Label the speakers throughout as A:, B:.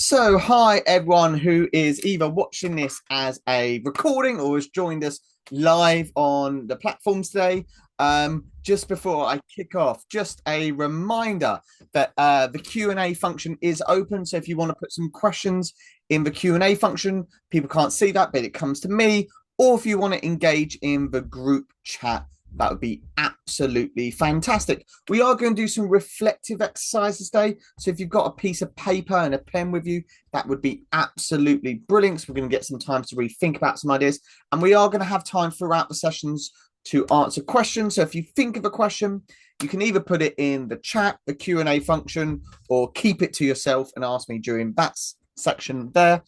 A: So, hi everyone who is either watching this as a recording or has joined us live on the platforms today. Just before I kick off, just a reminder that the Q&A function is open. So if you want to put some questions in the Q&A function, people can't see that, but it comes to me. Or if you want to engage in the group chat, that would be absolutely fantastic. We are going to do some reflective exercises today. So if you've got a piece of paper and a pen with you, that would be absolutely brilliant. So we're going to get some time to really think about some ideas. And we are going to have time throughout the sessions to answer questions. So if you think of a question, you can either put it in the chat, the Q&A function, or keep it to yourself and ask me during that section there.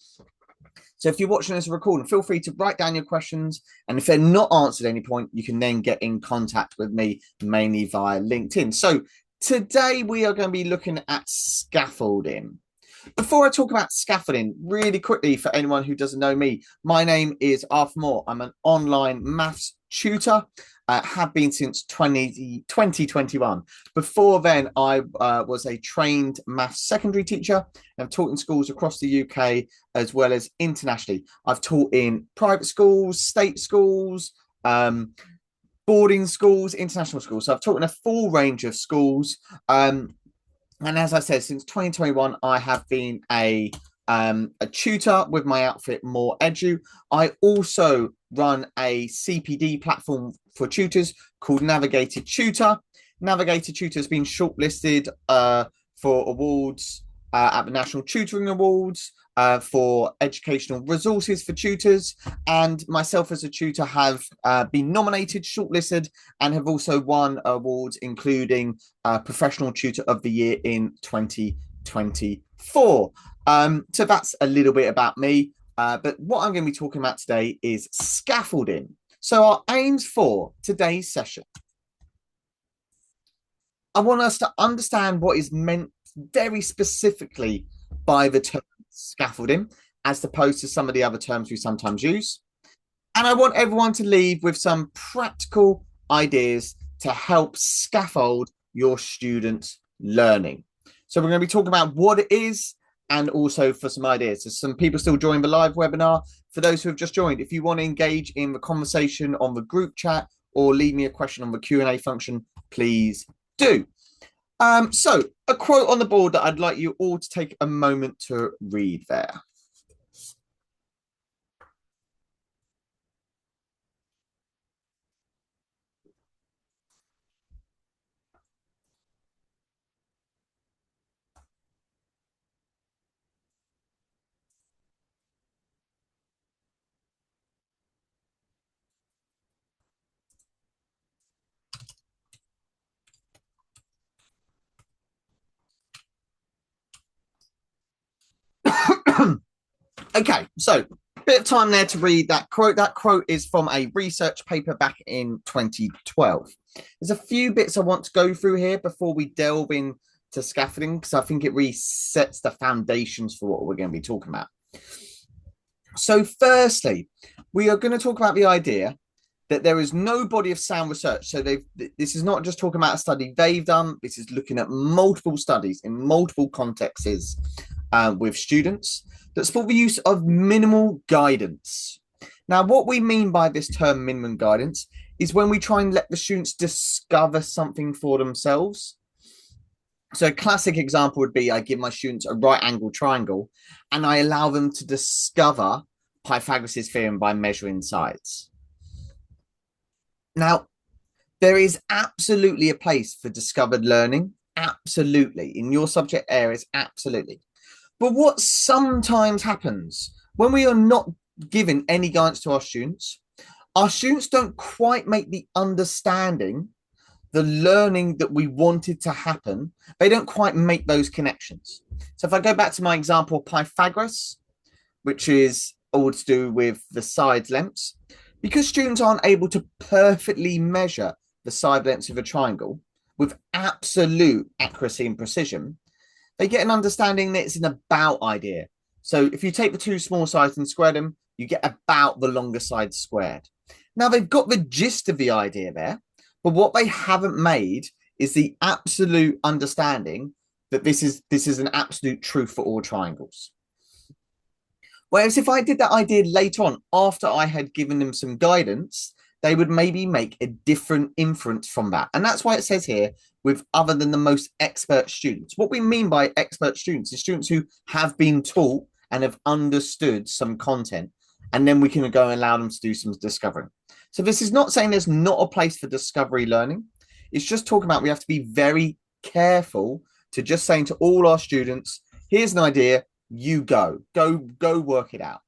A: So if you're watching this recording, feel free to write down your questions. And if they're not answered at any point, you can then get in contact with me, mainly via LinkedIn. So today we are going to be looking at scaffolding. Before I talk about scaffolding, really quickly for anyone who doesn't know me, my name is Arthur Moore. I'm an online maths tutor, have been since 2021. Before then, I was a trained maths secondary teacher and I've taught in schools across the UK as well as internationally. I've taught in private schools, state schools, boarding schools, international schools. So I've taught in a full range of schools. And as I said, since 2021, I have been a tutor with my outfit More Edu. I also run a CPD platform for tutors called Navigated Tutor. Navigated Tutor has been shortlisted for awards at the National Tutoring Awards for educational resources for tutors, and myself as a tutor have been nominated, shortlisted, and have also won awards, including Professional Tutor of the Year in 2024. So that's a little bit about me. But what I'm going to be talking about today is scaffolding. So our aims for today's session, I want us to understand what is meant very specifically by the term scaffolding, as opposed to some of the other terms we sometimes use. And I want everyone to leave with some practical ideas to help scaffold your students' learning. So we're going to be talking about what it is and also for some ideas. There's some people still joining the live webinar. For those who have just joined, if you want to engage in the conversation on the group chat or leave me a question on the Q&A function, please do. So a quote on the board that I'd like you all to take a moment to read there. Okay, so a bit of time there to read that quote. That quote is from a research paper back in 2012. There's a few bits I want to go through here before we delve into scaffolding, because I think it really sets the foundations for what we're going to be talking about. So firstly, we are going to talk about the idea that there is no body of sound research. So this is not just talking about a study they've done. This is looking at multiple studies in multiple contexts with students that support the use of minimal guidance. Now, what we mean by this term minimum guidance is when we try and let the students discover something for themselves. So a classic example would be I give my students a right angle triangle and I allow them to discover Pythagoras' theorem by measuring sides. Now, there is absolutely a place for discovered learning, absolutely, in your subject areas, absolutely. But what sometimes happens when we are not giving any guidance to our students don't quite make the understanding, the learning that we wanted to happen, they don't quite make those connections. So if I go back to my example of Pythagoras, which is all to do with the side lengths, because students aren't able to perfectly measure the side lengths of a triangle with absolute accuracy and precision, they get an understanding that it's an about idea. So if you take the two small sides and square them, you get about the longer side squared. Now they've got the gist of the idea there, but what they haven't made is the absolute understanding that this is an absolute truth for all triangles. Whereas if I did that idea later on, after I had given them some guidance, they would maybe make a different inference from that. And that's why it says here, with other than the most expert students. What we mean by expert students is students who have been taught and have understood some content. And then we can go and allow them to do some discovering. So this is not saying there's not a place for discovery learning. It's just talking about we have to be very careful to just saying to all our students, here's an idea, you go work it out.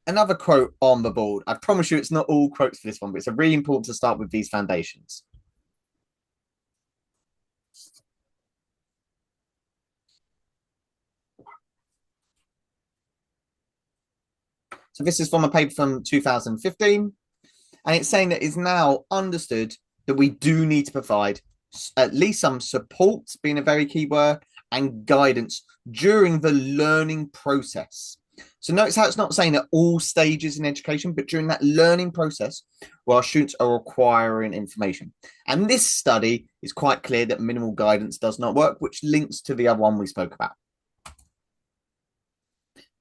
A: Another quote on the board. I promise you it's not all quotes for this one, but it's really important to start with these foundations. So this is from a paper from 2015, and it's saying that it's now understood that we do need to provide at least some support, being a very key word, and guidance during the learning process. So notice how it's not saying at all stages in education, but during that learning process while students are acquiring information. And this study is quite clear that minimal guidance does not work, which links to the other one we spoke about.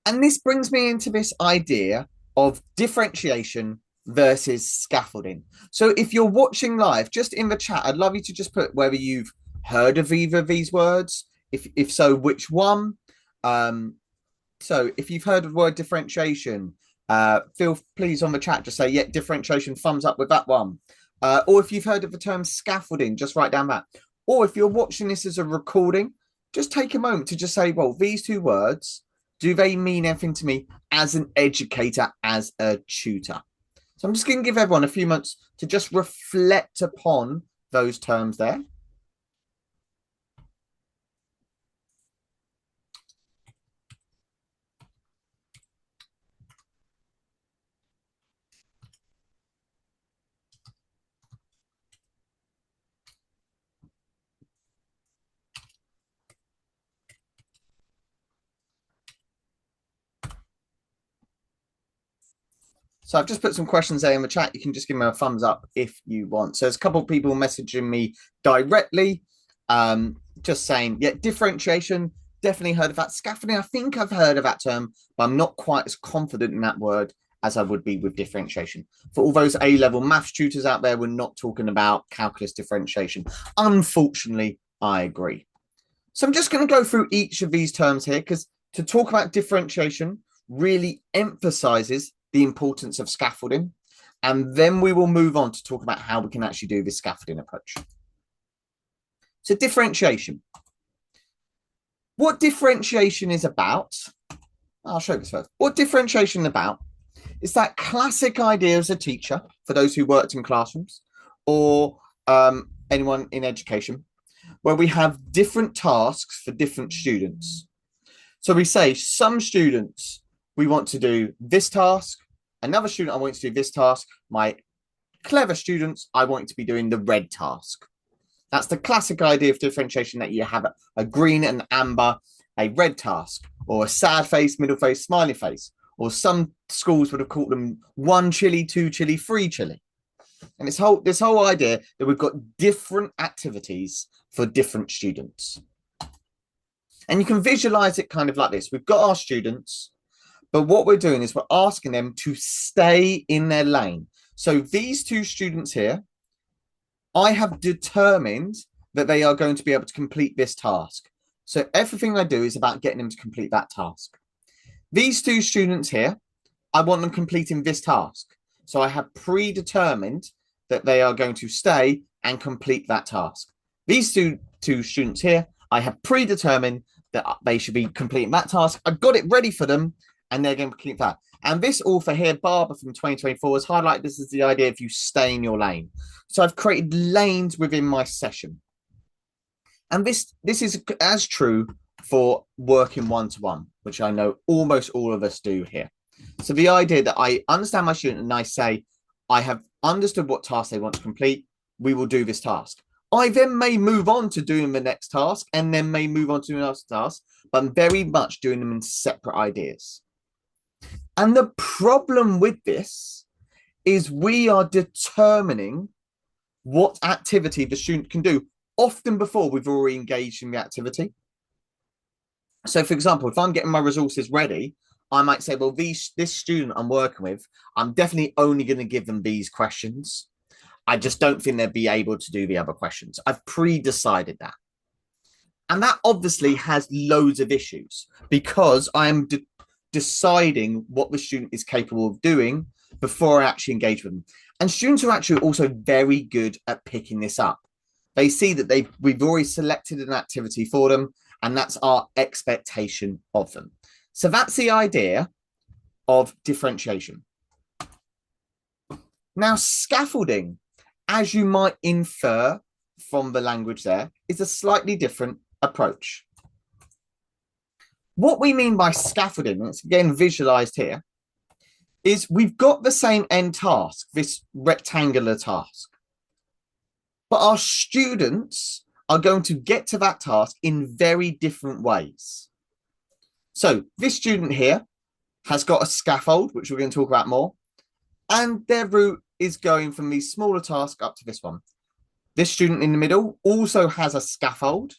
A: And this brings me into this idea of differentiation versus scaffolding. So if you're watching live, just in the chat, I'd love you to just put whether you've heard of either of these words. If so, which one? So if you've heard of the word differentiation, feel please on the chat, just say, yeah, differentiation, thumbs up with that one. Or if you've heard of the term scaffolding, just write down that. Or if you're watching this as a recording, just take a moment to just say, well, these two words, do they mean anything to me as an educator, as a tutor? So I'm just going to give everyone a few months to just reflect upon those terms there. So I've just put some questions there in the chat. You can just give me a thumbs up if you want. So there's a couple of people messaging me directly, just saying, yeah, differentiation, definitely heard of that. Scaffolding, I think I've heard of that term, but I'm not quite as confident in that word as I would be with differentiation. For all those A-level maths tutors out there, we're not talking about calculus differentiation. Unfortunately, I agree. So I'm just going to go through each of these terms here because to talk about differentiation really emphasizes the importance of scaffolding. And then we will move on to talk about how we can actually do this scaffolding approach. So differentiation. What differentiation is about, I'll show you this first. What differentiation is about is that classic idea as a teacher, for those who worked in classrooms or anyone in education, where we have different tasks for different students. So we say some students, we want to do this task. Another student, I want to do this task. My clever students, I want to be doing the red task. That's the classic idea of differentiation, that you have a green and amber, a red task, or a sad face, middle face, smiley face. Or some schools would have called them 1 chili, 2 chili, 3 chili. And this whole idea that we've got different activities for different students. And you can visualize it kind of like this. We've got our students, but what we're doing is we're asking them to stay in their lane. So these two students here, I have determined that they are going to be able to complete this task. So everything I do is about getting them to complete that task. These two students here, I want them completing this task. So I have predetermined that they are going to stay and complete that task. These two students here, I have predetermined that they should be completing that task. I've got it ready for them, and they're going to complete that. And this author here, Barber from 2024, has highlighted this as the idea of you stay in your lane. So I've created lanes within my session. And this is as true for working one-to-one, which I know almost all of us do here. So the idea that I understand my student and I say, I have understood what task they want to complete. We will do this task. I then may move on to doing the next task and then may move on to the next task, but I'm very much doing them in separate ideas. And the problem with this is we are determining what activity the student can do, often before we've already engaged in the activity. So, for example, if I'm getting my resources ready, I might say, well, this student I'm working with, I'm definitely only going to give them these questions. I just don't think they'd be able to do the other questions. I've pre-decided that. And that obviously has loads of issues because I'm deciding what the student is capable of doing before I actually engage with them. And students are actually also very good at picking this up. They see that we've already selected an activity for them, and that's our expectation of them. So that's the idea of differentiation. Now, scaffolding, as you might infer from the language there, is a slightly different approach. What we mean by scaffolding, it's again visualized here, is we've got the same end task, this rectangular task, but our students are going to get to that task in very different ways. So this student here has got a scaffold, which we're going to talk about more, and their route is going from the smaller task up to this one. This student in the middle also has a scaffold,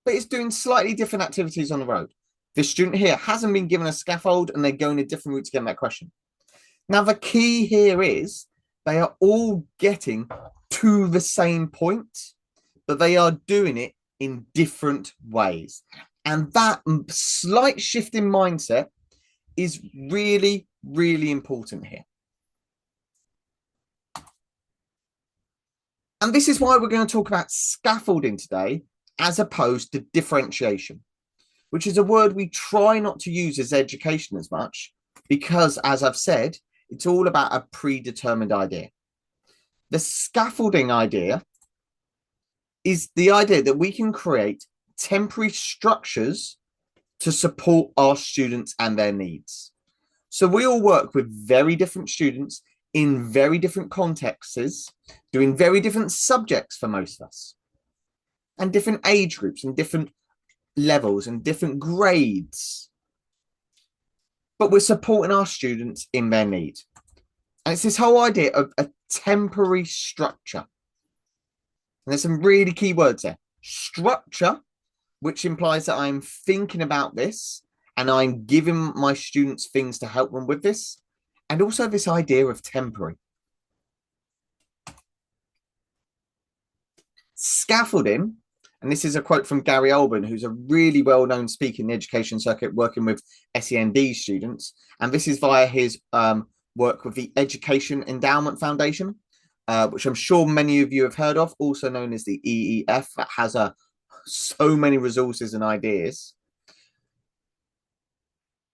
A: but it's doing slightly different activities on the road. This student here hasn't been given a scaffold and they're going a different route to get that question. Now, the key here is they are all getting to the same point, but they are doing it in different ways. And that slight shift in mindset is really, really important here. And this is why we're going to talk about scaffolding today, as opposed to differentiation, which is a word we try not to use as education as much, because, as I've said, it's all about a predetermined idea. The scaffolding idea is the idea that we can create temporary structures to support our students and their needs. So we all work with very different students in very different contexts, doing very different subjects for most of us, and different age groups and different levels and different grades. But we're supporting our students in their need. And it's this whole idea of a temporary structure. And there's some really key words there. Structure, which implies that I'm thinking about this and I'm giving my students things to help them with this. And also this idea of temporary. Scaffolding, and this is a quote from Gary Olben, who's a really well-known speaker in the education circuit working with SEND students. And this is via his work with the Education Endowment Foundation, which I'm sure many of you have heard of, also known as the EEF, that has so many resources and ideas.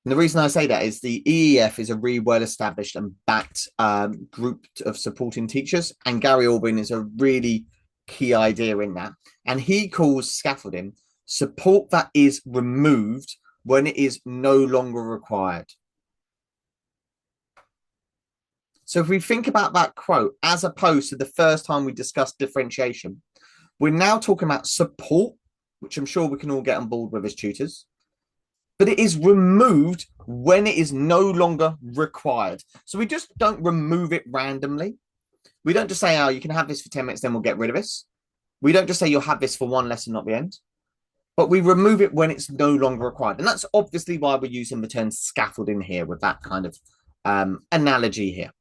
A: And the reason I say that is the EEF is a really well-established and backed group of supporting teachers. And Gary Olben is a really key idea in that. And he calls scaffolding support that is removed when it is no longer required. So if we think about that quote, as opposed to the first time we discussed differentiation, we're now talking about support, which I'm sure we can all get on board with as tutors, but it is removed when it is no longer required. So we just don't remove it randomly. We don't just say, oh, you can have this for 10 minutes, then we'll get rid of this. We don't just say you'll have this for one lesson, not the end. But we remove it when it's no longer required. And that's obviously why we're using the term scaffolding here with that kind of analogy here.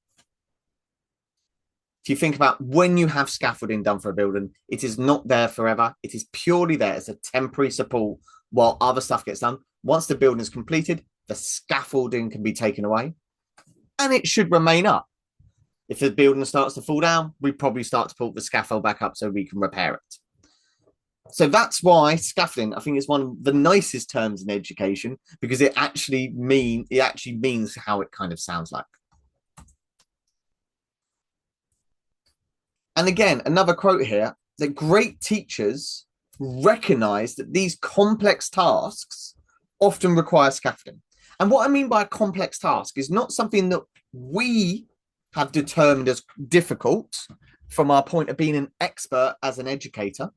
A: If you think about when you have scaffolding done for a building, it is not there forever. It is purely there as a temporary support while other stuff gets done. Once the building is completed, the scaffolding can be taken away and it should remain up. If the building starts to fall down, we probably start to pull the scaffold back up so we can repair it. So that's why scaffolding, I think, is one of the nicest terms in education, because it actually means how it kind of sounds like. And again, another quote here, that great teachers recognize that these complex tasks often require scaffolding. And what I mean by a complex task is not something that we have determined as difficult from our point of being an expert as an educator,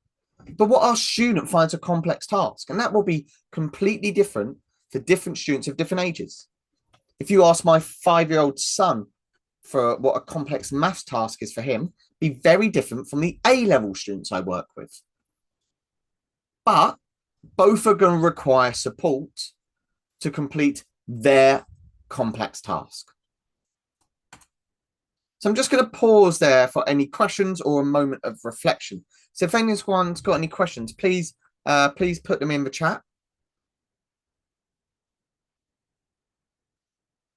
A: but what our student finds a complex task. And that will be completely different for different students of different ages. If you ask my 5-year-old son for what a complex maths task is for him, be very different from the A-level students I work with. But Both are going to require support to complete their complex task. So I'm just going to pause there for any questions or a moment of reflection. So if anyone's got any questions, please put them in the chat,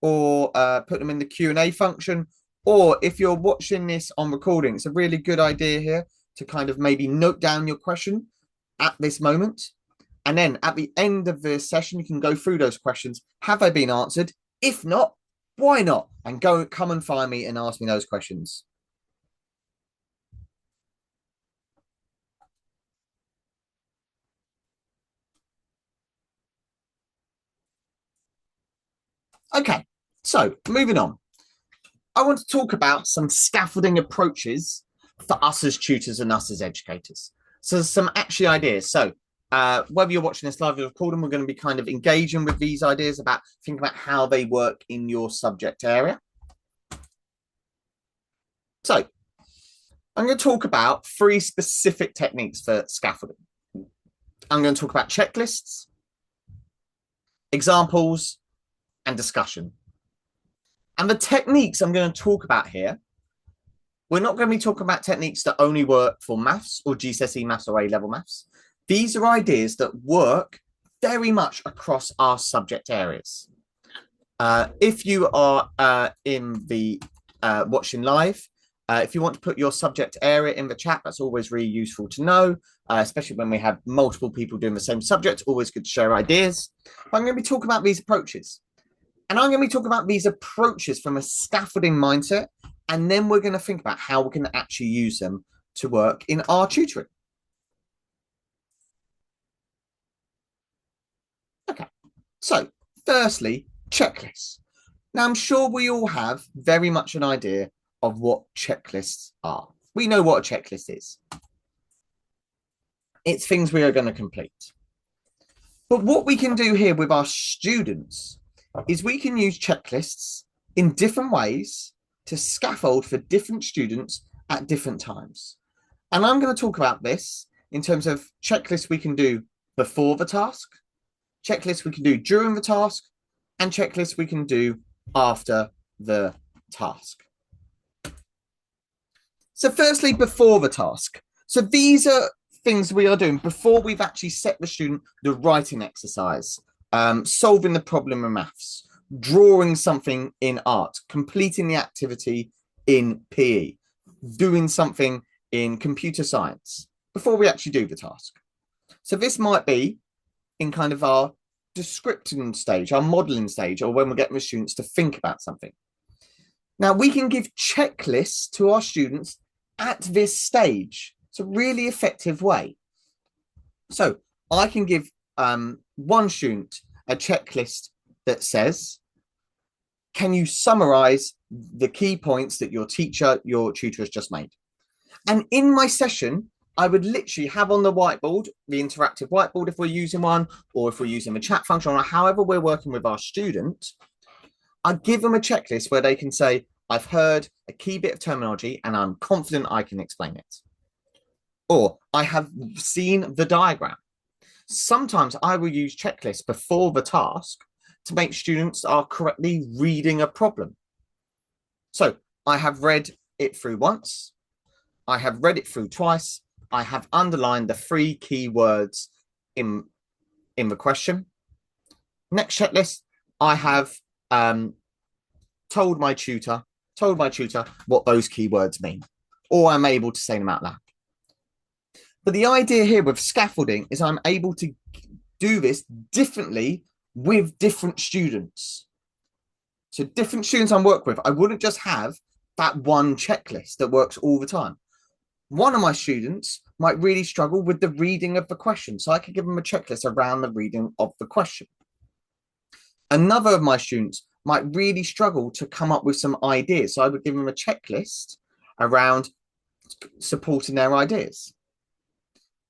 A: or put them in the Q&A function. Or if you're watching this on recording, it's a really good idea here to kind of maybe note down your question at this moment. And then at the end of the session, you can go through those questions. Have they been answered? If not, why not? And come and find me and ask me those questions. Okay, so moving on. I want to talk about some scaffolding approaches for us as tutors and us as educators. So some actually ideas. So whether you're watching this live or recording, we're going to be kind of engaging with these ideas about thinking about how they work in your subject area. So I'm going to talk about 3 specific techniques for scaffolding. I'm going to talk about checklists, examples, and discussion. And the techniques I'm going to talk about here, we're not going to be talking about techniques that only work for maths or GCSE maths or A-level maths. These are ideas that work very much across our subject areas. If you are in the watching live, if you want to put your subject area in the chat, that's always really useful to know, especially when we have multiple people doing the same subject. Always good to share ideas. But I'm going to be talking about these approaches. And I'm going to be talking about these approaches from a scaffolding mindset. And then we're going to think about how we can actually use them to work in our tutoring. Okay, so firstly, checklists. Now, I'm sure we all have very much an idea of what checklists are. We know what a checklist is. It's things we are going to complete. But what we can do here with our students is we can use checklists in different ways to scaffold for different students at different times. And I'm going to talk about this in terms of checklists we can do before the task, checklists we can do during the task, and checklists we can do after the task. So firstly, before the task. So these are things we are doing before we've actually set the student the writing exercise, solving the problem in maths, drawing something in art, completing the activity in PE, doing something in computer science before we actually do the task. So this might be in kind of our description stage, our modeling stage, or when we're getting the students to think about something. Now, we can give checklists to our students at this stage. It's a really effective way. So I can give one student a checklist that says, can you summarize the key points that your tutor has just made? And in my session, I would literally have on the whiteboard, the interactive whiteboard if we're using one, or if we're using a chat function, or however we're working with our student, I'd give them a checklist where they can say, I've heard a key bit of terminology and I'm confident I can explain it. Or I have seen the diagram. Sometimes I will use checklists before the task to make students are correctly reading a problem. So I have read it through once. I have read it through twice. I have underlined the 3 key words in the question. Next checklist, I have told my tutor what those keywords mean, or I'm able to say them out loud. But the idea here with scaffolding is I'm able to do this differently with different students. So different students I work with, I wouldn't just have that one checklist that works all the time. One of my students might really struggle with the reading of the question, so I could give them a checklist around the reading of the question. Another of my students might really struggle to come up with some ideas, so I would give them a checklist around supporting their ideas.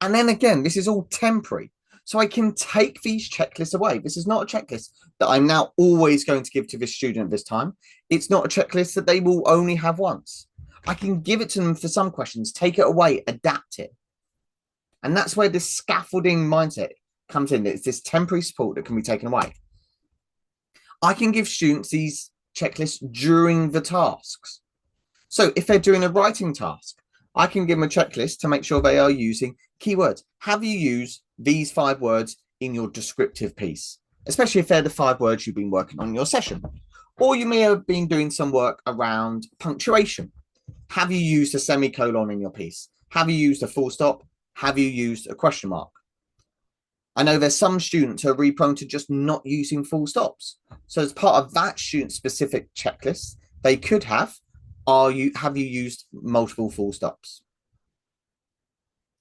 A: And then again, this is all temporary, so I can take these checklists away. This is not a checklist that I'm now always going to give to this student at this time. It's not a checklist that they will only have once. I can give it to them for some questions, take it away, adapt it. And that's where this scaffolding mindset comes in. It's this temporary support that can be taken away. I can give students these checklists during the tasks. So if they're doing a writing task, I can give them a checklist to make sure they are using keywords. Have you used these 5 words in your descriptive piece, especially if they're the 5 words you've been working on in your session? Or you may have been doing some work around punctuation. Have you used a semicolon in your piece? Have you used a full stop? Have you used a question mark? I know there's some students who are really prone to just not using full stops. So as part of that student-specific checklist, they could have have you used multiple full stops?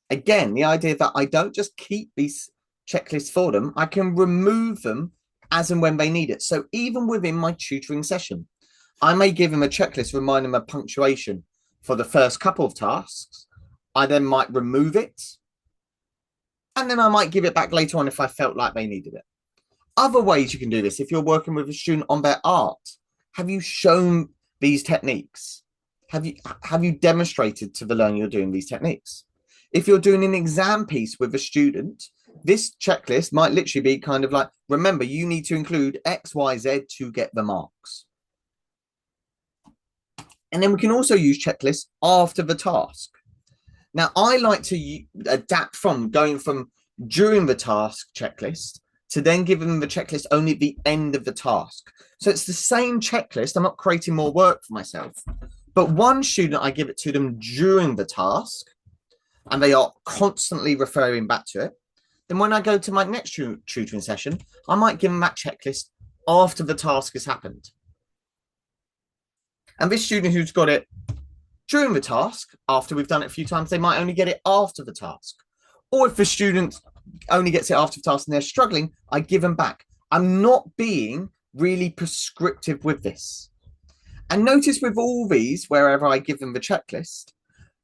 A: Again, the idea that I don't just keep these checklists for them, I can remove them as and when they need it. So even within my tutoring session, I may give them a checklist, remind them of punctuation for the first couple of tasks. I then might remove it, and then I might give it back later on if I felt like they needed it. Other ways you can do this, if you're working with a student on their art, have you shown these techniques? Have you demonstrated to the learner you're doing these techniques? If you're doing an exam piece with a student, this checklist might literally be kind of like, remember, you need to include X, Y, Z to get the marks. And then we can also use checklists after the task. Now, I like to adapt from going from during the task checklist to then giving them the checklist only at the end of the task. So it's the same checklist. I'm not creating more work for myself. But one student, I give it to them during the task, and they are constantly referring back to it. Then when I go to my next tutoring session, I might give them that checklist after the task has happened. And this student who's got it during the task, after we've done it a few times, they might only get it after the task. Or if the student only gets it after the task and they're struggling, I give them back. I'm not being really prescriptive with this. And notice with all these, wherever I give them the checklist,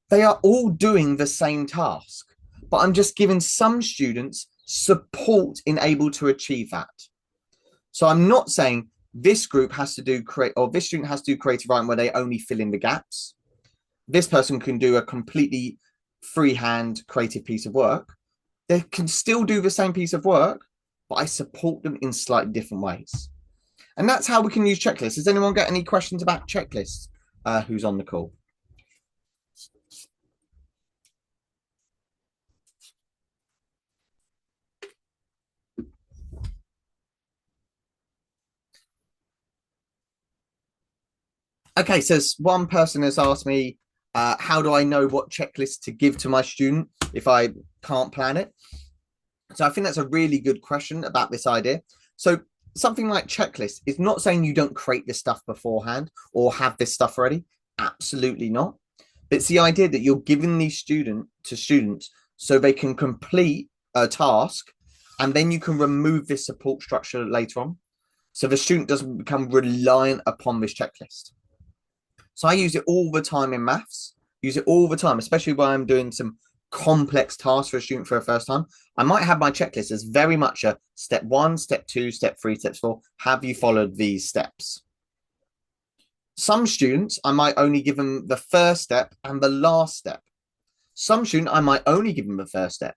A: they are all doing the same task, but I'm just giving some students support in able to achieve that. So I'm not saying this group has to do this student has to do creative writing where they only fill in the gaps. This person can do a completely freehand creative piece of work. They can still do the same piece of work, but I support them in slightly different ways. And that's how we can use checklists. Does anyone get any questions about checklists? Who's on the call? Okay, so one person has asked me, how do I know what checklist to give to my student if I can't plan it? So I think that's a really good question about this idea. So something like checklist is not saying you don't create this stuff beforehand or have this stuff ready. Absolutely not. But it's the idea that you're giving these students so they can complete a task, and then you can remove this support structure later on. So the student doesn't become reliant upon this checklist. So I use it all the time in maths, use it all the time, especially when I'm doing some complex tasks for a student for the first time. I might have my checklist as very much a step 1, step 2, step 3, step 4. Have you followed these steps? Some students, I might only give them the first step and the last step. Some student, I might only give them the first step.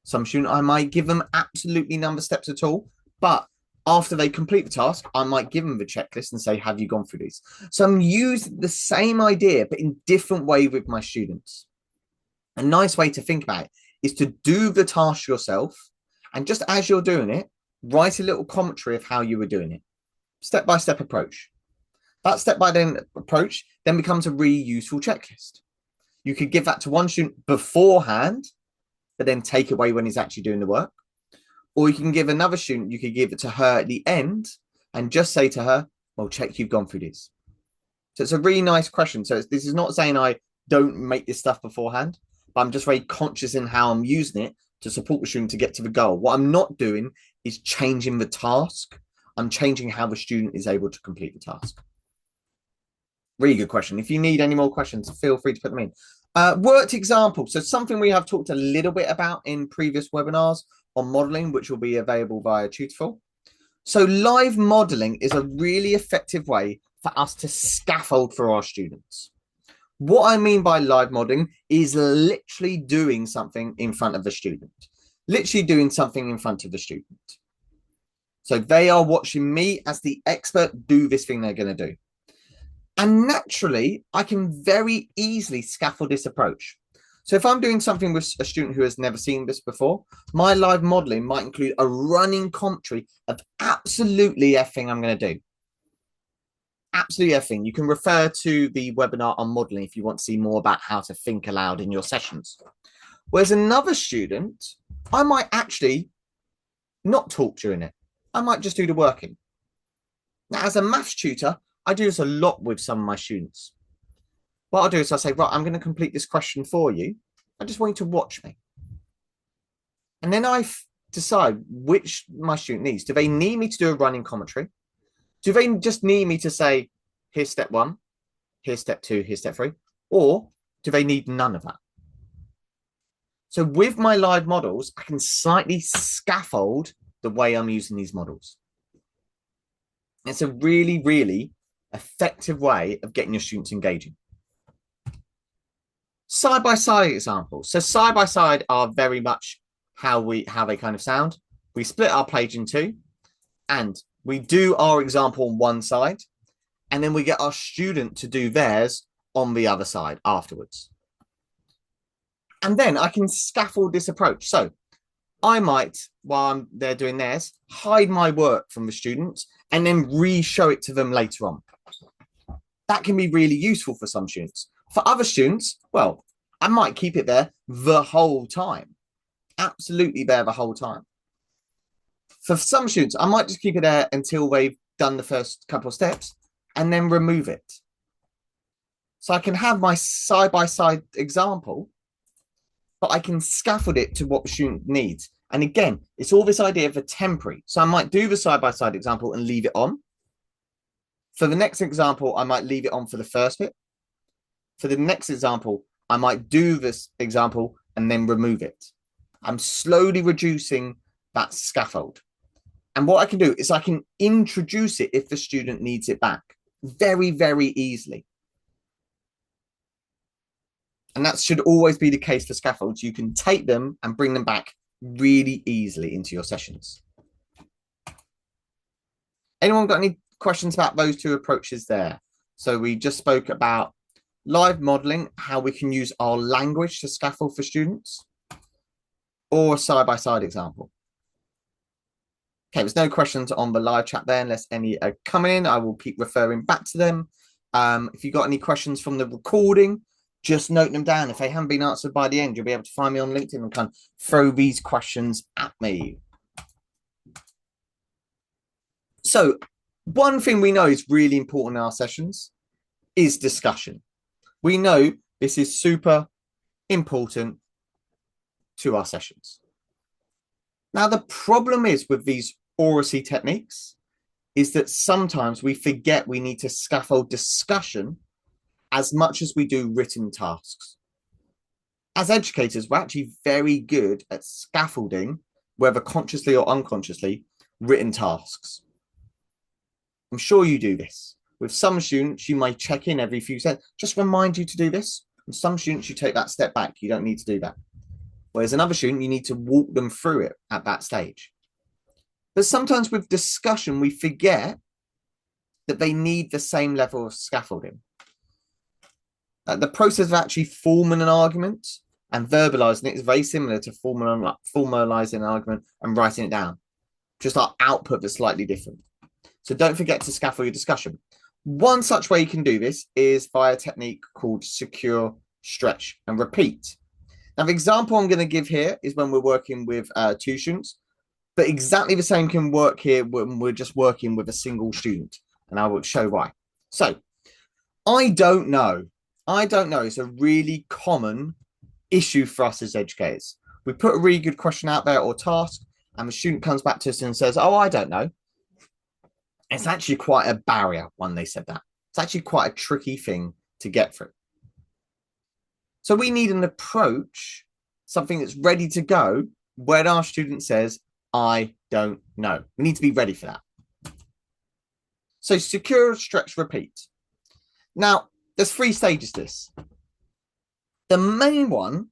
A: Some student, I might give them absolutely none of the steps at all. But after they complete the task, I might give them the checklist and say, have you gone through these? So I'm using the same idea, but in different way with my students. A nice way to think about it is to do the task yourself. And just as you're doing it, write a little commentary of how you were doing it. Step-by-step approach. That step-by-step approach then becomes a really useful checklist. You could give that to one student beforehand, but then take away when he's actually doing the work. Or you can give another student, you could give it to her at the end and just say to her, well, check you've gone through this. So it's a really nice question. So this is not saying I don't make this stuff beforehand, but I'm just very conscious in how I'm using it to support the student to get to the goal. What I'm not doing is changing the task. I'm changing how the student is able to complete the task. Really good question. If you need any more questions, feel free to put them in. Worked example. So something we have talked a little bit about in previous webinars on modeling, which will be available via Tutorful. So live modeling is a really effective way for us to scaffold for our students. What I mean by live modeling is literally doing something in front of the student. literally doing something in front of the student. So they are watching me as the expert do this thing they're going to do. And naturally, I can very easily scaffold this approach. So if I'm doing something with a student who has never seen this before, my live modeling might include a running commentary of absolutely everything I'm going to do. Absolutely everything. You can refer to the webinar on modeling if you want to see more about how to think aloud in your sessions. Whereas another student, I might actually not talk during it. I might just do the working. Now, as a maths tutor, I do this a lot with some of my students. What I'll do is I'll say, right, I'm going to complete this question for you. I just want you to watch me. And then I decide which my student needs. Do they need me to do a running commentary? Do they just need me to say, here's step one, here's step two, here's step three? Or do they need none of that? So with my live models, I can slightly scaffold the way I'm using these models. It's a really, really effective way of getting your students engaging. Side-by-side examples. So side-by-side are very much how they kind of sound. We split our page in two, and we do our example on one side, and then we get our student to do theirs on the other side afterwards. And then I can scaffold this approach. So I might, while they're doing theirs, hide my work from the students and then re-show it to them later on. That can be really useful for some students. For other students, well, I might keep it there the whole time. Absolutely there the whole time. For some students, I might just keep it there until they've done the first couple of steps and then remove it. So I can have my side-by-side example, but I can scaffold it to what the student needs. And again, it's all this idea of a temporary. So I might do the side-by-side example and leave it on. For the next example, I might leave it on for the first bit. For the next example, I might do this example and then remove it. I'm slowly reducing that scaffold. And what I can do is I can introduce it if the student needs it back very, very easily. And that should always be the case for scaffolds. You can take them and bring them back really easily into your sessions. Anyone got any questions about those two approaches there? So we just spoke about live modeling, how we can use our language to scaffold for students, or a side-by-side example. Okay, there's no questions on the live chat there unless any are coming in. I will keep referring back to them. If you got any questions from the recording, just note them down. If they haven't been answered by the end, you'll be able to find me on LinkedIn and kind of throw these questions at me. So one thing we know is really important in our sessions is discussion. We know this is super important to our sessions. Now, the problem is with these oracy techniques is that sometimes we forget we need to scaffold discussion as much as we do written tasks. As educators, we're actually very good at scaffolding, whether consciously or unconsciously, written tasks. I'm sure you do this. With some students, you may check in every few seconds, just remind you to do this. And some students, you take that step back. You don't need to do that. Whereas another student, you need to walk them through it at that stage. But sometimes with discussion, we forget that they need the same level of scaffolding. The process of actually forming an argument and verbalizing it is very similar to formalizing an argument and writing it down. Just our output is slightly different. So don't forget to scaffold your discussion. One such way you can do this is via a technique called secure, stretch, and repeat. Now, the example I'm going to give here is when we're working with two students, but exactly the same can work here when we're just working with a single student, and I will show why. So, I don't know. It's a really common issue for us as educators. We put a really good question out there or task, and the student comes back to us and says, oh, I don't know. It's actually quite a barrier when they said that. It's actually quite a tricky thing to get through. So we need an approach, something that's ready to go when our student says, I don't know. We need to be ready for that. So secure, stretch, repeat. Now, there's 3 stages to this. The main one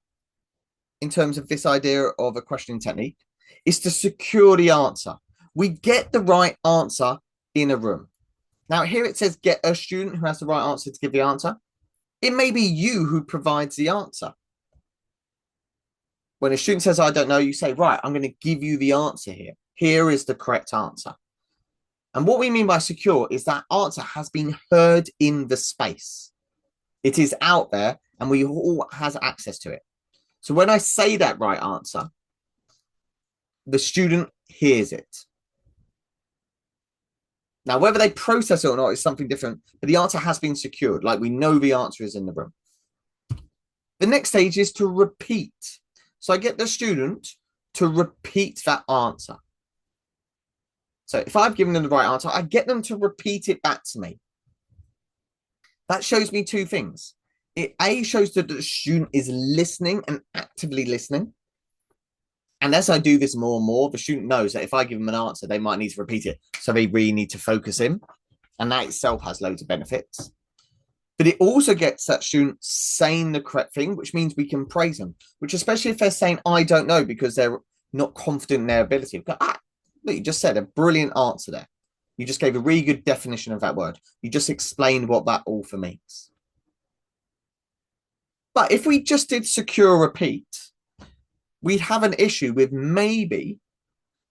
A: in terms of this idea of a questioning technique is to secure the answer. We get the right answer in a room. Now, here it says get a student who has the right answer to give the answer. It may be you who provides the answer. When a student says, I don't know, you say, right, I'm going to give you the answer here. Here is the correct answer. And what we mean by secure is that answer has been heard in the space. It is out there and we all has access to it. So when I say that right answer, the student hears it. Now, whether they process it or not is something different, but the answer has been secured. Like we know the answer is in the room. The next stage is to repeat. So I get the student to repeat that answer. So if I've given them the right answer, I get them to repeat it back to me. That shows me two things. It A, shows that the student is listening and actively listening. And as I do this more and more, the student knows that if I give them an answer, they might need to repeat it. So they really need to focus in. And that itself has loads of benefits. But it also gets that student saying the correct thing, which means we can praise them, which especially if they're saying, I don't know, because they're not confident in their ability. Go, look, you just said a brilliant answer there. You just gave a really good definition of that word. You just explained what that all for means. But if we just did secure repeat, we'd have an issue with maybe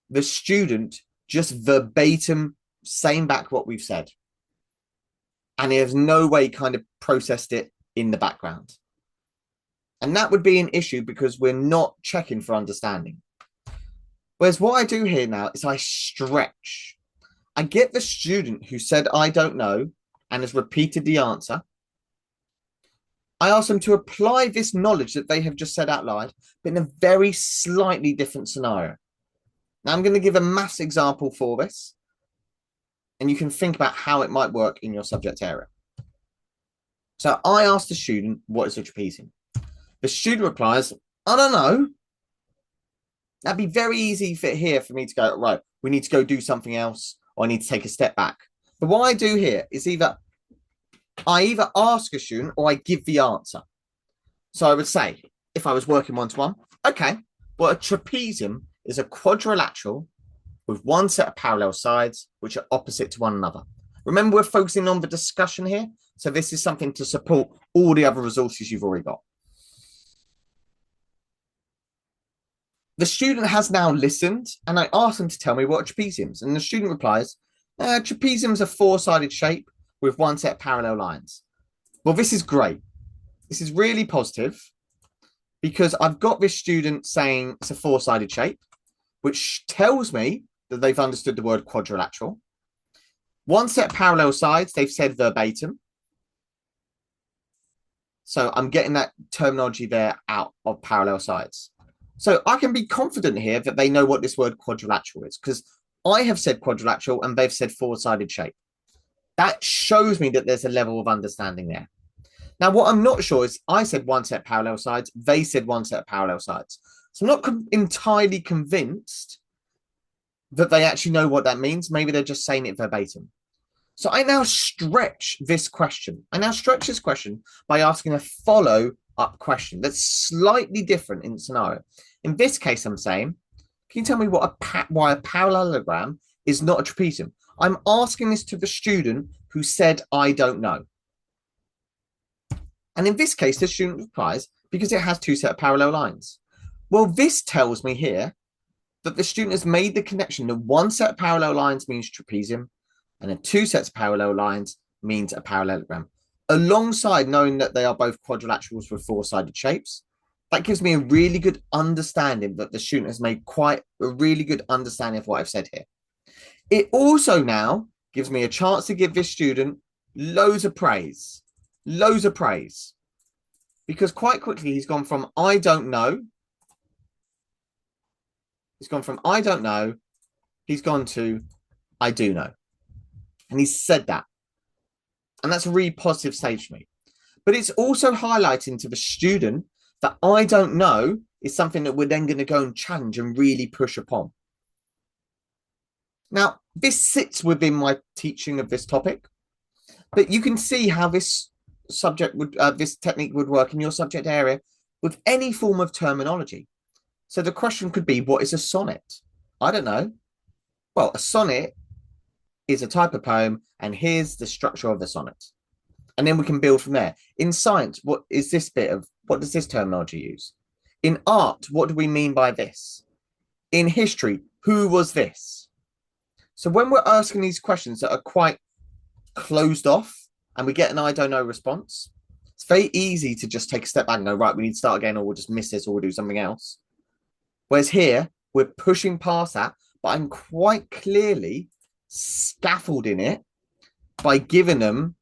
A: the student just verbatim saying back what we've said. And he has no way kind of processed it in the background. And that would be an issue because we're not checking for understanding. Whereas what I do here now is I stretch. I get the student who said, I don't know, and has repeated the answer. I ask them to apply this knowledge that they have just said out loud, but in a very slightly different scenario. Now, I'm going to give a maths example for this, and you can think about how it might work in your subject area. So I ask the student, what is a trapezium? The student replies, I don't know. That'd be very easy for here for me to go, right, we need to go do something else, or I need to take a step back. But what I do here is I either ask a student or I give the answer. So I would say, if I was working one-to-one, okay, well, a trapezium is a quadrilateral with one set of parallel sides, which are opposite to one another. Remember, we're focusing on the discussion here. So this is something to support all the other resources you've already got. The student has now listened, and I ask them to tell me what a trapezium is. And the student replies, trapezium is a four-sided shape with one set of parallel lines. Well, this is great. This is really positive because I've got this student saying it's a four-sided shape, which tells me that they've understood the word quadrilateral. One set of parallel sides, they've said verbatim. So I'm getting that terminology there out of parallel sides. So I can be confident here that they know what this word quadrilateral is because I have said quadrilateral and they've said four-sided shape. That shows me that there's a level of understanding there. Now, what I'm not sure is I said one set of parallel sides. They said one set of parallel sides. So I'm not entirely convinced that they actually know what that means. Maybe they're just saying it verbatim. So I now stretch this question. I now stretch this question by asking a follow-up question that's slightly different in the scenario. In this case, I'm saying, can you tell me why a parallelogram is not a trapezium? I'm asking this to the student who said, I don't know. And in this case, the student replies, because it has two set of parallel lines. Well, this tells me here that the student has made the connection that one set of parallel lines means trapezium and then two sets of parallel lines means a parallelogram. Alongside knowing that they are both quadrilaterals with four-sided shapes, that gives me a really good understanding that the student has made quite a really good understanding of what I've said here. It also now gives me a chance to give this student loads of praise, because quite quickly he's gone from I don't know. He's gone from I don't know. He's gone to I do know. And he's said that. And that's a really positive stage for me. But it's also highlighting to the student that I don't know is something that we're then going to go and challenge and really push upon. Now, this sits within my teaching of this topic, but you can see how this subject would, this technique would work in your subject area with any form of terminology. So the question could be, what is a sonnet? I don't know. Well, a sonnet is a type of poem, and here's the structure of the sonnet. And then we can build from there. In science, what is this bit of, what does this terminology use? In art, what do we mean by this? In history, who was this? So when we're asking these questions that are quite closed off and we get an I don't know response, it's very easy to just take a step back and go, right, we need to start again, or we'll just miss this, or we'll do something else. Whereas here, we're pushing past that, but I'm quite clearly scaffolding it by giving them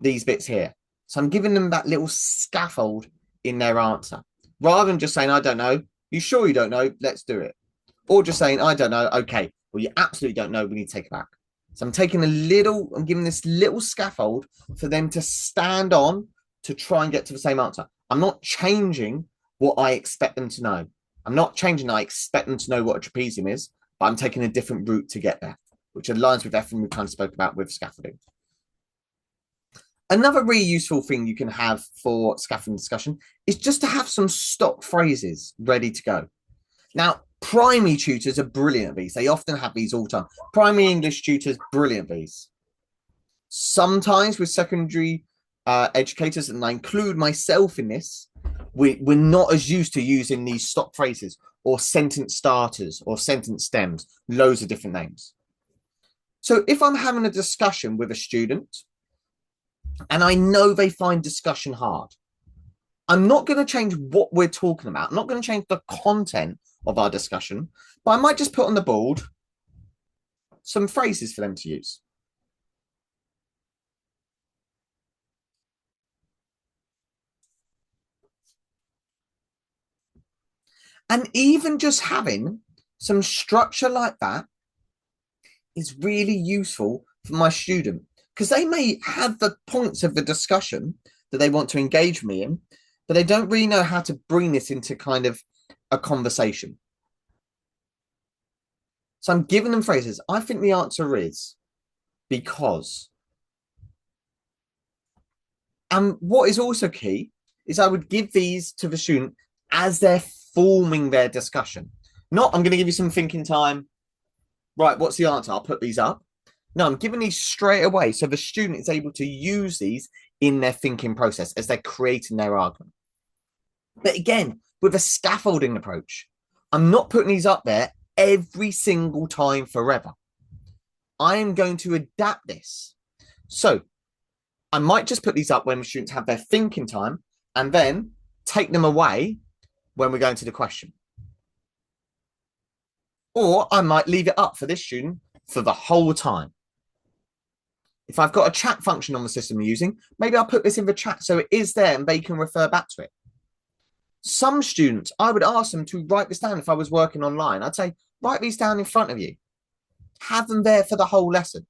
A: these bits here. So I'm giving them that little scaffold in their answer, rather than just saying, I don't know. You sure you don't know? Let's do it. Or just saying, I don't know. Okay, well, you absolutely don't know. We need to take it back. So I'm giving this little scaffold for them to stand on to try and get to the same answer. I'm not changing what I expect them to know. I'm not changing. I expect them to know what a trapezium is, but I'm taking a different route to get there, which aligns with everything we kind of spoke about with scaffolding. Another really useful thing you can have for scaffolding discussion is just to have some stock phrases ready to go. Now, primary tutors are brilliant at these. They often have these all the time. Primary English tutors, brilliant at these. Sometimes with secondary educators, and I include myself in this, we're not as used to using these stock phrases or sentence starters or sentence stems, loads of different names. So if I'm having a discussion with a student and I know they find discussion hard, I'm not going to change what we're talking about. I'm not going to change the content of our discussion, but I might just put on the board some phrases for them to use. And even just having some structure like that is really useful for my student, because they may have the points of the discussion that they want to engage me in, but they don't really know how to bring this into kind of a conversation. So I'm giving them phrases. I think the answer is because. And what is also key is I would give these to the student as they're forming their discussion. Not, I'm going to give you some thinking time. Right, what's the answer? I'll put these up. No, I'm giving these straight away so the student is able to use these in their thinking process as they're creating their argument. But again, with a scaffolding approach, I'm not putting these up there every single time forever. I am going to adapt this. So I might just put these up when students have their thinking time and then take them away when we're going to the question. Or I might leave it up for this student for the whole time. If I've got a chat function on the system I'm using, maybe I'll put this in the chat so it is there and they can refer back to it. Some students, I would ask them to write this down if I was working online. I'd say, write these down in front of you. Have them there for the whole lesson.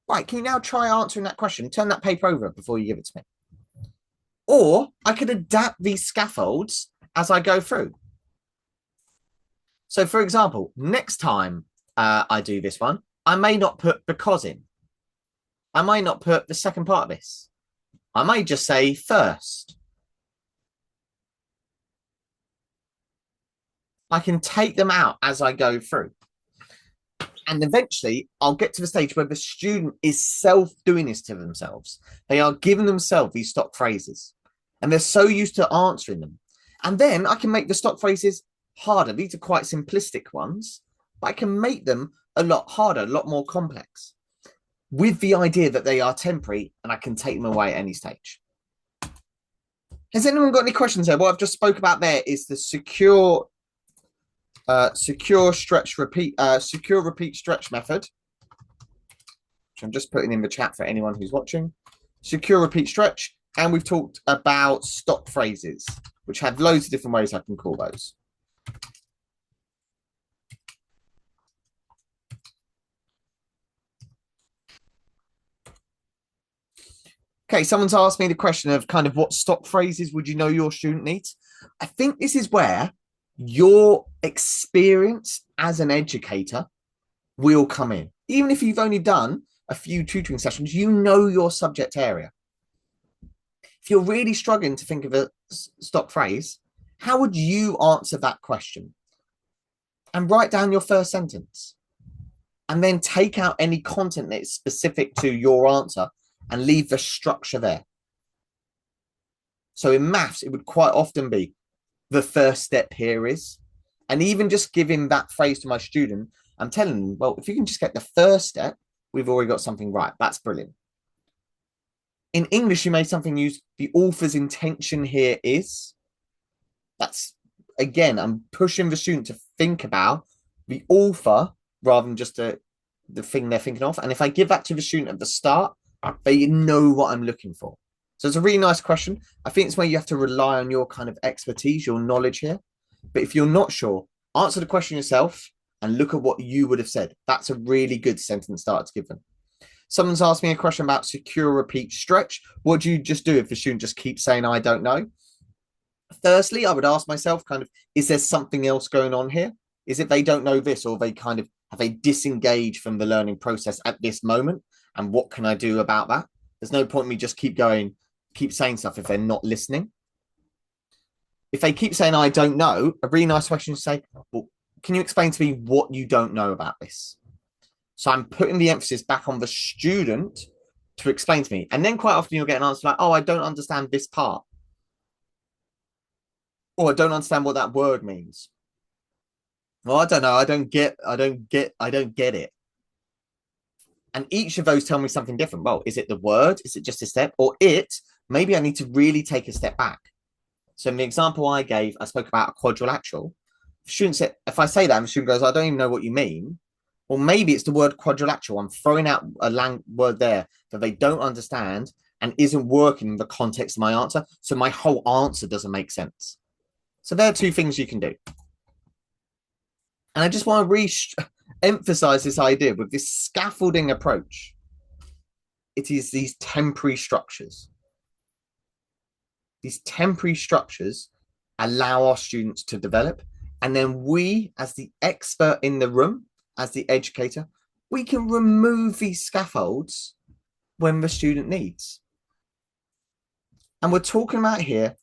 A: Right, can you now try answering that question? Turn that paper over before you give it to me. Or I could adapt these scaffolds as I go through. So, for example, next time I do this one, I may not put because in. I might not put the second part of this. I may just say first. I can take them out as I go through. And eventually, I'll get to the stage where the student is self-doing this to themselves. They are giving themselves these stock phrases. And they're so used to answering them. And then I can make the stock phrases harder. These are quite simplistic ones. But I can make them a lot harder, a lot more complex, with the idea that they are temporary and I can take them away at any stage. Has anyone got any questions there? What I've just spoke about there is the secure repeat stretch method, which I'm just putting in the chat for anyone who's watching. Secure repeat stretch. And we've talked about stock phrases, which have loads of different ways I can call those. Okay, someone's asked me the question of kind of what stock phrases would you know your student needs? I think this is where your experience as an educator will come in. Even if you've only done a few tutoring sessions, you know your subject area. If you're really struggling to think of a stock phrase, how would you answer that question? And write down your first sentence. And then take out any content that is specific to your answer and leave the structure there. So in maths, it would quite often be the first step here is, and even just giving that phrase to my student, I'm telling them, well, if you can just get the first step, we've already got something right. That's brilliant. In English, you may something use the author's intention here is. That's, again, I'm pushing the student to think about the author rather than just the thing they're thinking of. And if I give that to the student at the start, they know what I'm looking for. So it's a really nice question. I think it's where you have to rely on your kind of expertise, your knowledge here. But if you're not sure, answer the question yourself and look at what you would have said. That's a really good sentence start to give them. Someone's asked me a question about secure, repeat, stretch. What do you just do if the student just keeps saying, I don't know? Firstly, I would ask myself kind of, is there something else going on here? Is it they don't know this, or they kind of have they disengaged from the learning process at this moment? And what can I do about that? There's no point in me just keep saying stuff if they're not listening. If they keep saying, I don't know, a really nice question to say, well, can you explain to me what you don't know about this? So I'm putting the emphasis back on the student to explain to me. And then quite often you'll get an answer like, oh, I don't understand this part. Or I don't understand what that word means. Well, I don't know. I don't get it. And each of those tell me something different. Well, is it the word? Is it just a step? Or maybe I need to really take a step back. So in the example I gave, I spoke about a quadrilateral. Student said, if I say that, and the student goes, I don't even know what you mean. Well, maybe it's the word quadrilateral. I'm throwing out a word there that they don't understand and isn't working in the context of my answer. So my whole answer doesn't make sense. So there are two things you can do. And I just want to emphasize this idea with this scaffolding approach. It is these temporary structures. These temporary structures allow our students to develop. And then we, as the expert in the room, as the educator, we can remove these scaffolds when the student needs. And we're talking about here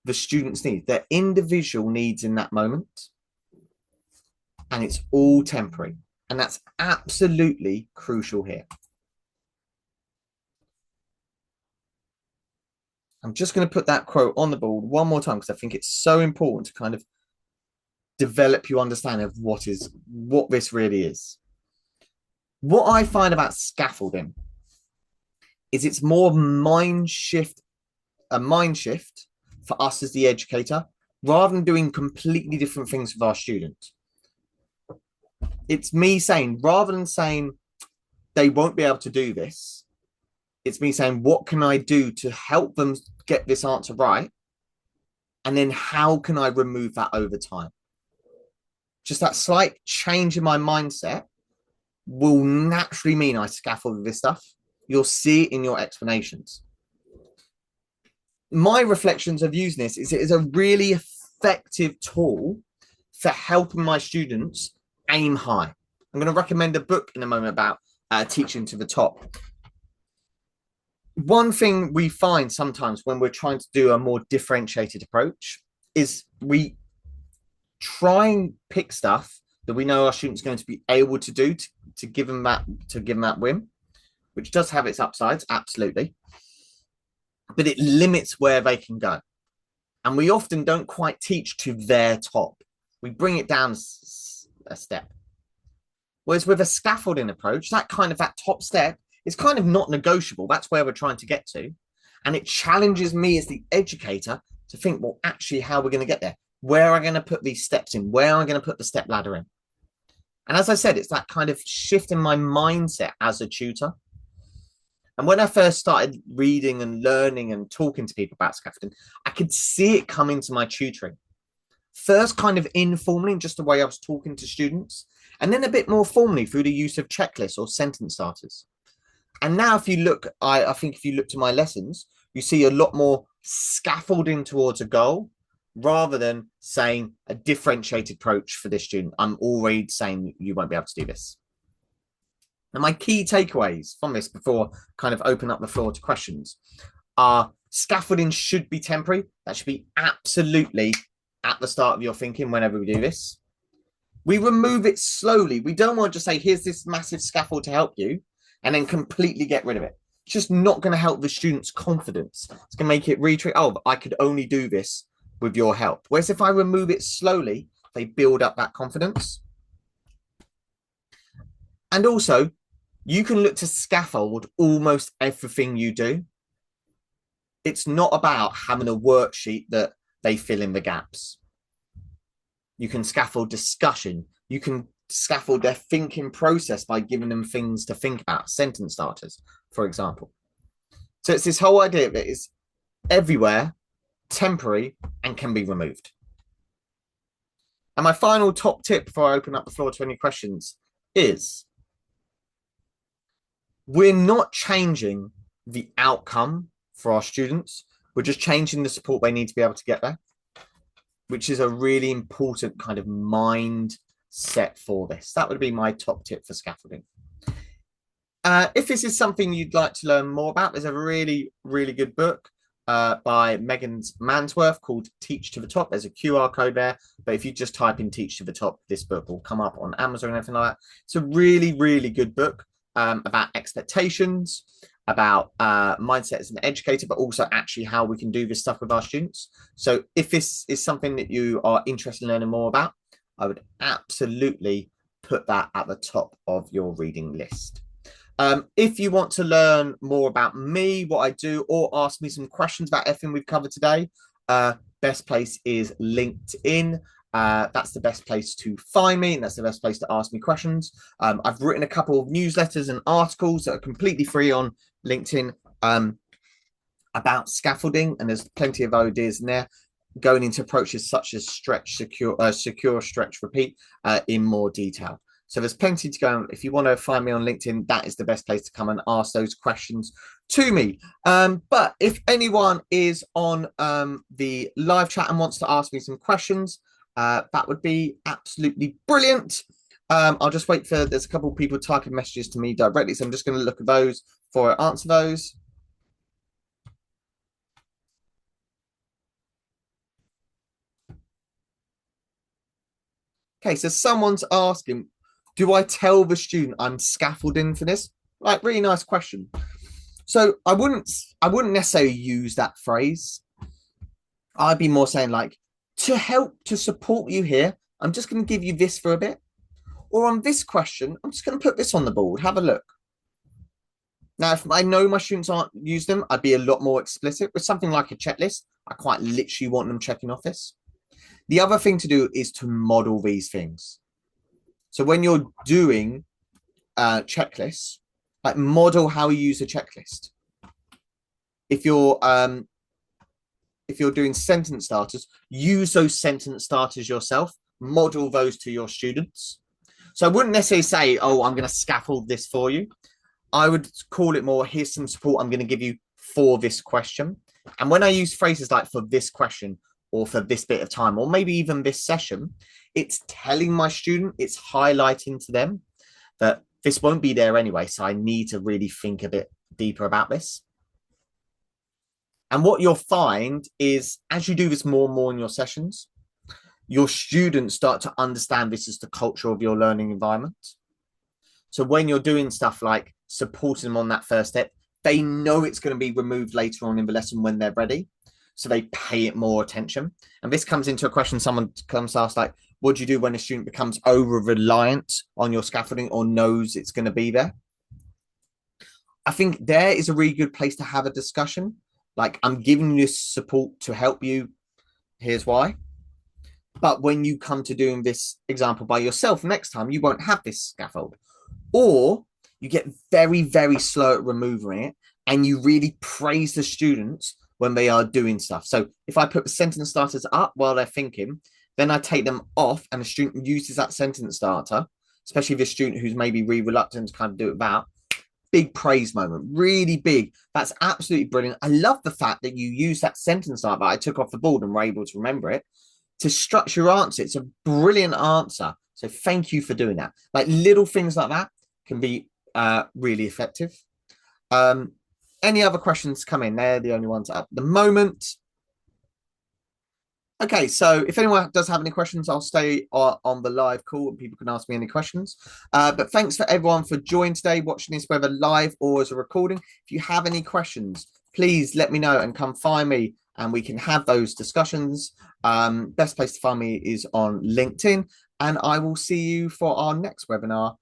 A: the student's needs, their individual needs in that moment. And it's all temporary. And that's absolutely crucial here. I'm just going to put that quote on the board one more time because I think it's so important to kind of develop your understanding of what this really is. What I find about scaffolding is it's more a mind shift for us as the educator, rather than doing completely different things with our students. It's me saying, rather than saying they won't be able to do this, it's me saying, what can I do to help them get this answer right? And then how can I remove that over time? Just that slight change in my mindset will naturally mean I scaffold this stuff. You'll see it in your explanations. My reflections of using this is it is a really effective tool for helping my students aim high. I'm going to recommend a book in a moment about teaching to the top. One thing we find sometimes when we're trying to do a more differentiated approach is we try and pick stuff that we know our students are going to be able to do to give them that win, which does have its upsides, absolutely, but it limits where they can go. And we often don't quite teach to their top. We bring it down a step. Whereas with a scaffolding approach, that top step is kind of not negotiable. That's where we're trying to get to. And it challenges me as the educator to think, well, actually, how we're going to get there. Where am I going to put these steps in? Where am I going to put the step ladder in? And as I said, it's that kind of shift in my mindset as a tutor. And when I first started reading and learning and talking to people about scaffolding, I could see it come into my tutoring. First kind of informally, just the way I was talking to students, and then a bit more formally through the use of checklists or sentence starters. And now if you look, I think if you look to my lessons, you see a lot more scaffolding towards a goal rather than saying a differentiated approach for this student. I'm already saying you won't be able to do this. And my key takeaways from this before kind of open up the floor to questions are, Scaffolding should be temporary. That should be absolutely at the start of your thinking whenever we do this. We remove it slowly. We don't want to just say, here's this massive scaffold to help you, and then completely get rid of it. It's just not going to help the student's confidence. It's going to make it retreat. Oh, I could only do this with your help. Whereas if I remove it slowly, they build up that confidence. And also, you can look to scaffold almost everything you do. It's not about having a worksheet that they fill in the gaps. You can scaffold discussion. You can scaffold their thinking process by giving them things to think about, sentence starters, for example. So it's this whole idea that it's everywhere, temporary, and can be removed. And my final top tip before I open up the floor to any questions is we're not changing the outcome for our students. We're just changing the support they need to be able to get there, which is a really important kind of mindset for this. That would be my top tip for scaffolding. If this is something you'd like to learn more about, there's a really, really good book by Megan Mansworth called Teach to the Top. There's a QR code there, but if you just type in Teach to the Top, this book will come up on Amazon and everything like that. It's a really, really good book about expectations, about mindset as an educator, but also actually how we can do this stuff with our students. So if this is something that you are interested in learning more about, I would absolutely put that at the top of your reading list. If you want to learn more about me, what I do, or ask me some questions about everything we've covered today, best place is LinkedIn. That's the best place to find me, and that's the best place to ask me questions. I've written a couple of newsletters and articles that are completely free on LinkedIn about scaffolding, and there's plenty of ideas in there going into approaches such as stretch, secure, stretch, repeat in more detail. So there's plenty to go on. If you want to find me on LinkedIn, that is the best place to come and ask those questions to me. But if anyone is on the live chat and wants to ask me some questions, that would be absolutely brilliant. I'll just wait for, there's a couple of people typing messages to me directly, so I'm just going to look at those before I answer those. Okay, so someone's asking, do I tell the student I'm scaffolding for this? Like, really nice question. So I wouldn't necessarily use that phrase. I'd be more saying like, to help to support you here, I'm just going to give you this for a bit. Or on this question, I'm just going to put this on the board. Have a look. Now, if I know my students aren't use them, I'd be a lot more explicit. With something like a checklist, I quite literally want them checking off this. The other thing to do is to model these things. So when you're doing checklists, like model how you use a checklist. If you're doing sentence starters, use those sentence starters yourself. Model those to your students. So I wouldn't necessarily say, oh, I'm going to scaffold this for you. I would call it more, here's some support I'm going to give you for this question. And when I use phrases like for this question or for this bit of time, or maybe even this session, it's telling my student, it's highlighting to them that this won't be there anyway. So I need to really think a bit deeper about this. And what you'll find is as you do this more and more in your sessions, your students start to understand this is the culture of your learning environment. So when you're doing stuff like supporting them on that first step, they know it's going to be removed later on in the lesson when they're ready. So they pay it more attention. And this comes into a question someone comes to ask, like, what do you do when a student becomes over-reliant on your scaffolding or knows it's going to be there? I think there is a really good place to have a discussion. Like, I'm giving you this support to help you. Here's why. But when you come to doing this example by yourself next time, you won't have this scaffold. Or you get very, very slow at removing it and you really praise the students when they are doing stuff. So if I put the sentence starters up while they're thinking, then I take them off and the student uses that sentence starter, especially if a student who's maybe really reluctant to kind of do it about, big praise moment, really big. That's absolutely brilliant. I love the fact that you use that sentence starter that I took off the board and were able to remember it to structure your answer. It's a brilliant answer. So thank you for doing that. Like little things like that can be really effective. Any other questions come in? They're the only ones at the moment. Okay, so if anyone does have any questions, I'll stay on the live call and people can ask me any questions. But thanks for everyone for joining today, watching this whether live or as a recording. If you have any questions, please let me know and come find me and we can have those discussions. Best place to find me is on LinkedIn, and I will see you for our next webinar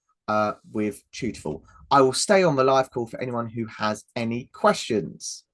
A: with Tutorful. I will stay on the live call for anyone who has any questions.